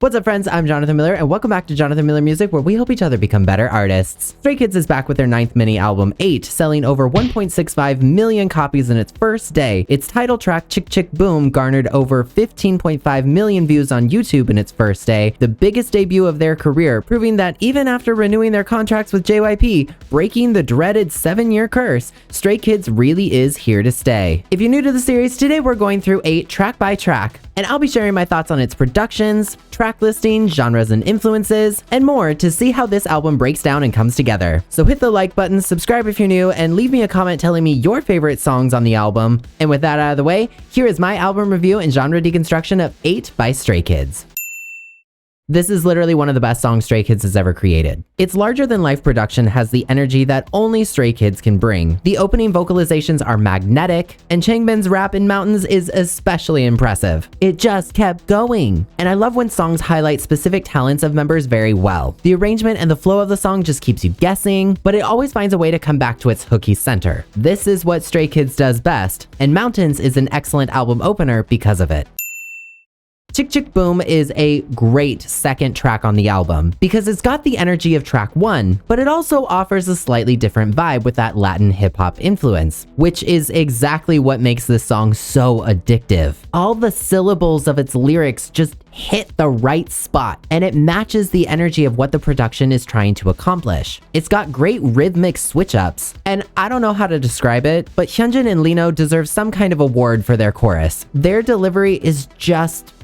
What's up, friends? I'm Jonathan Miller, and welcome back to Jonathan Miller Music, where we help each other become better artists. Stray Kids is back with their 9th mini album, 8, selling over 1.65 million copies in its first day. Its title track, Chk Chk Boom, garnered over 15.5 million views on YouTube in its first day, the biggest debut of their career, proving that even after renewing their contracts with JYP, breaking the dreaded 7-year curse, Stray Kids really is here to stay. If you're new to the series, today we're going through 8 track by track, and I'll be sharing my thoughts on its productions, track listing, genres and influences, and more to see how this album breaks down and comes together. So hit the like button, subscribe if you're new, and leave me a comment telling me your favorite songs on the album. And with that out of the way, here is my album review and genre deconstruction of 8 by Stray Kids. This is literally one of the best songs Stray Kids has ever created. Its larger-than-life production has the energy that only Stray Kids can bring. The opening vocalizations are magnetic, and Changbin's rap in Mountains is especially impressive. It just kept going. And I love when songs highlight specific talents of members very well. The arrangement and the flow of the song just keeps you guessing, but it always finds a way to come back to its hooky center. This is what Stray Kids does best, and Mountains is an excellent album opener because of it. Chk Chk Boom is a great second track on the album because it's got the energy of track 1, but it also offers a slightly different vibe with that Latin hip-hop influence, which is exactly what makes this song so addictive. All the syllables of its lyrics just hit the right spot, and it matches the energy of what the production is trying to accomplish. It's got great rhythmic switch-ups, and I don't know how to describe it, but Hyunjin and Lino deserve some kind of award for their chorus. Their delivery is just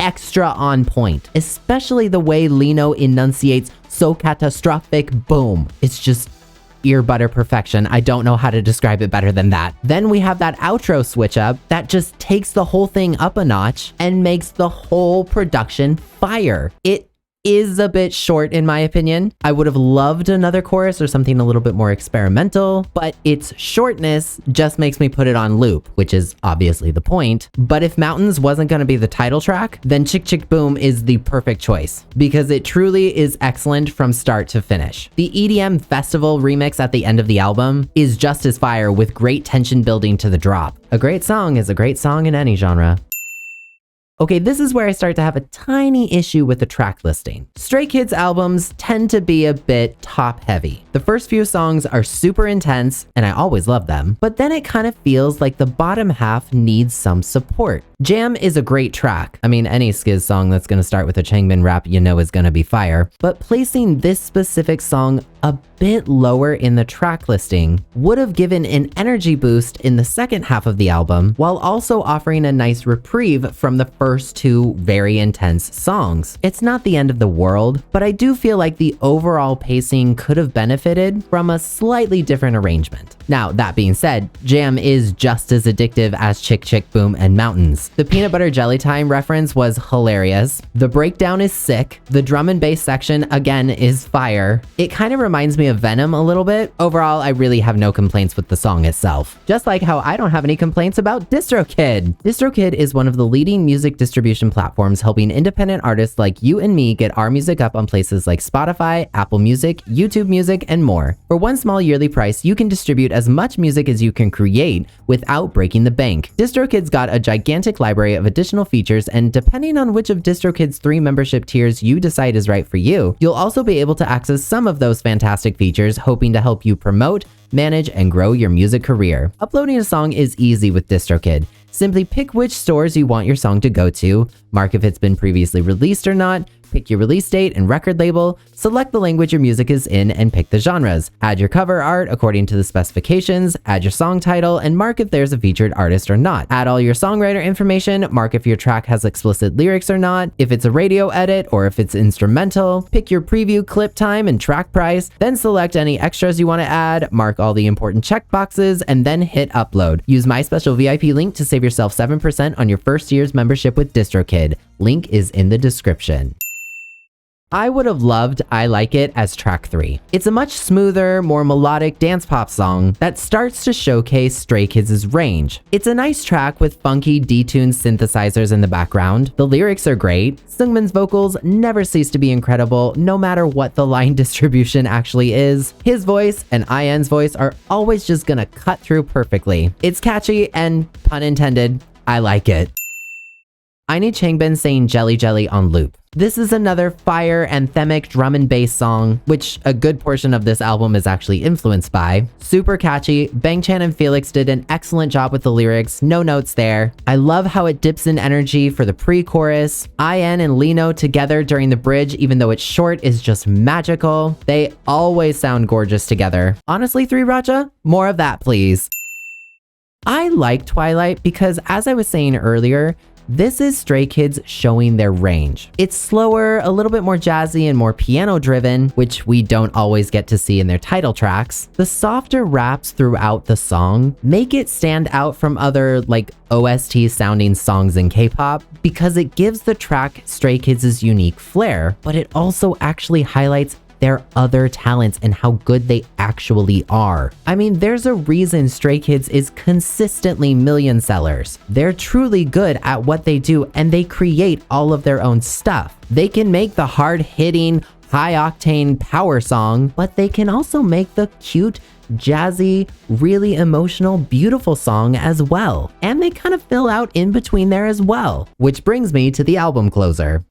extra on point, especially the way Lino enunciates "so catastrophic boom." It's just ear butter perfection. I don't know how to describe it better than that. Then we have that outro switch up that just takes the whole thing up a notch and makes the whole production fire. It is a bit short in my opinion. I would have loved another chorus or something a little bit more experimental, but its shortness just makes me put it on loop, which is obviously the point. But if Mountains wasn't going to be the title track, then Chk Chk Boom is the perfect choice because it truly is excellent from start to finish. The EDM festival remix at the end of the album is just as fire with great tension building to the drop. A great song is a great song in any genre. Okay, this is where I start to have a tiny issue with the track listing. Stray Kids albums tend to be a bit top-heavy. The first few songs are super intense, and I always love them, but then it kind of feels like the bottom half needs some support. JJAM is a great track. I mean, any Skiz song that's gonna start with a changbin rap you know is gonna be fire, but placing this specific song a bit lower in the track listing would have given an energy boost in the second half of the album, while also offering a nice reprieve from the first 2 very intense songs. It's not the end of the world, but I do feel like the overall pacing could have benefited from a slightly different arrangement. Now, that being said, JJAM is just as addictive as Chk Chk Boom and Mountains. The peanut butter jelly time reference was hilarious. The breakdown is sick. The drum and bass section, again, is fire. It kind of reminds me of Venom a little bit. Overall, I really have no complaints with the song itself. Just like how I don't have any complaints about DistroKid. DistroKid is one of the leading music distribution platforms helping independent artists like you and me get our music up on places like Spotify, Apple Music, YouTube Music, and more. For one small yearly price, you can distribute as much music as you can create without breaking the bank. DistroKid's got a gigantic library of additional features, and depending on which of DistroKid's 3 membership tiers you decide is right for you, you'll also be able to access some of those fantastic features, hoping to help you promote, manage, and grow your music career. Uploading a song is easy with DistroKid. Simply pick which stores you want your song to go to, mark if it's been previously released or not, pick your release date and record label, select the language your music is in, and pick the genres. Add your cover art according to the specifications, add your song title, and mark if there's a featured artist or not. Add all your songwriter information, mark if your track has explicit lyrics or not, if it's a radio edit or if it's instrumental, pick your preview clip time and track price, then select any extras you want to add, mark all the important checkboxes, and then hit upload. Use my special VIP link to save yourself 7% on your first year's membership with DistroKid. Link is in the description. I would have loved I Like It as track 3. It's a much smoother, more melodic dance pop song that starts to showcase Stray Kids' range. It's a nice track with funky, detuned synthesizers in the background. The lyrics are great. Seungmin's vocals never cease to be incredible, no matter what the line distribution actually is. His voice and IN's voice are always just gonna cut through perfectly. It's catchy and, pun intended, I like it. I need Changbin saying jelly jelly on loop. This is another fire anthemic drum and bass song, which a good portion of this album is actually influenced by. Super catchy. Bangchan and Felix did an excellent job with the lyrics, no notes there. I love how it dips in energy for the pre-chorus. IN and Lino together during the bridge, even though it's short, is just magical. They always sound gorgeous together. Honestly, 3 Raja, more of that please. I like Twilight because, as I was saying earlier, this is Stray Kids showing their range. It's slower, a little bit more jazzy and more piano driven, which we don't always get to see in their title tracks. The softer raps throughout the song make it stand out from other like OST sounding songs in K-pop because it gives the track Stray Kids' unique flair, but it also actually highlights their other talents and how good they actually are. I mean, there's a reason Stray Kids is consistently million sellers. They're truly good at what they do and they create all of their own stuff. They can make the hard-hitting, high-octane power song, but they can also make the cute, jazzy, really emotional, beautiful song as well. And they kind of fill out in between there as well. Which brings me to the album closer.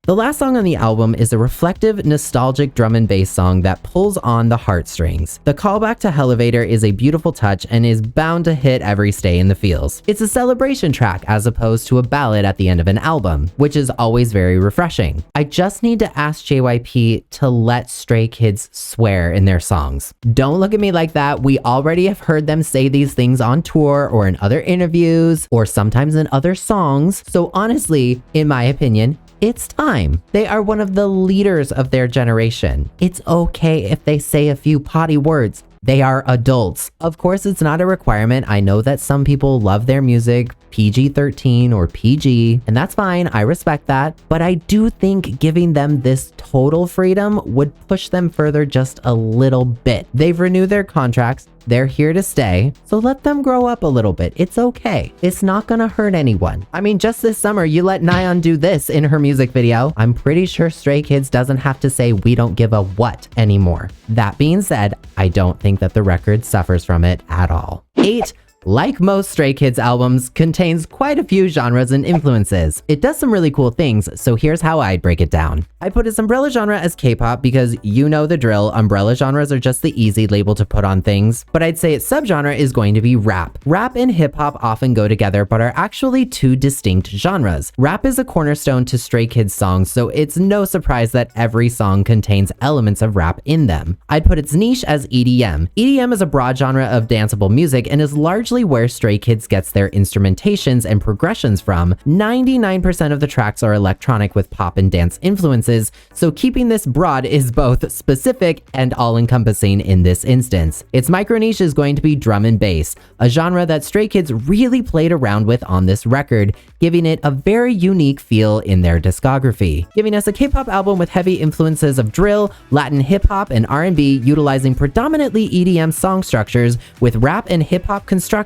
The last song on the album is a reflective, nostalgic drum and bass song that pulls on the heartstrings. The callback to Elevator is a beautiful touch and is bound to hit every stay in the feels. It's a celebration track as opposed to a ballad at the end of an album, which is always very refreshing. I just need to ask JYP to let Stray Kids swear in their songs. Don't look at me like that. We already have heard them say these things on tour or in other interviews or sometimes in other songs. So honestly, in my opinion, it's time. They are one of the leaders of their generation. It's okay if they say a few potty words. They are adults. Of course, it's not a requirement. I know that some people love their music PG-13 or PG, and that's fine. I respect that. But I do think giving them this total freedom would push them further just a little bit. They've renewed their contracts. They're here to stay, so let them grow up a little bit. It's okay. It's not gonna hurt anyone. I mean, just this summer, you let Nayeon do this in her music video. I'm pretty sure Stray Kids doesn't have to say we don't give a what anymore. That being said, I don't think that the record suffers from it at all. 8. Like most Stray Kids albums, contains quite a few genres and influences. It does some really cool things, so here's how I'd break it down. I put its umbrella genre as K-pop because you know the drill, umbrella genres are just the easy label to put on things, but I'd say its subgenre is going to be rap. Rap and hip-hop often go together but are actually 2 distinct genres. Rap is a cornerstone to Stray Kids songs, so it's no surprise that every song contains elements of rap in them. I'd put its niche as EDM. EDM is a broad genre of danceable music and is largely where Stray Kids gets their instrumentations and progressions from. 99% of the tracks are electronic with pop and dance influences, so keeping this broad is both specific and all-encompassing in this instance. Its micro niche is going to be drum and bass, a genre that Stray Kids really played around with on this record, giving it a very unique feel in their discography, giving us a K-pop album with heavy influences of drill, Latin hip-hop, and R&B, utilizing predominantly EDM song structures with rap and hip-hop constructions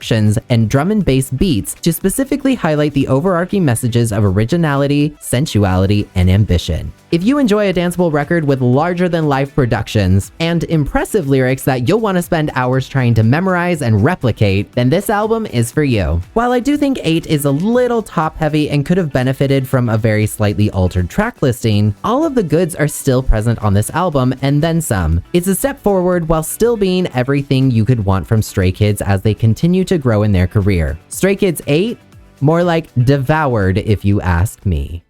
and drum and bass beats to specifically highlight the overarching messages of originality, sensuality, and ambition. If you enjoy a danceable record with larger-than-life productions and impressive lyrics that you'll want to spend hours trying to memorize and replicate, then this album is for you. While I do think 8 is a little top-heavy and could have benefited from a very slightly altered track listing, all of the goods are still present on this album and then some. It's a step forward while still being everything you could want from Stray Kids as they continue to grow in their career. Stray Kids 8? More like devoured if you ask me.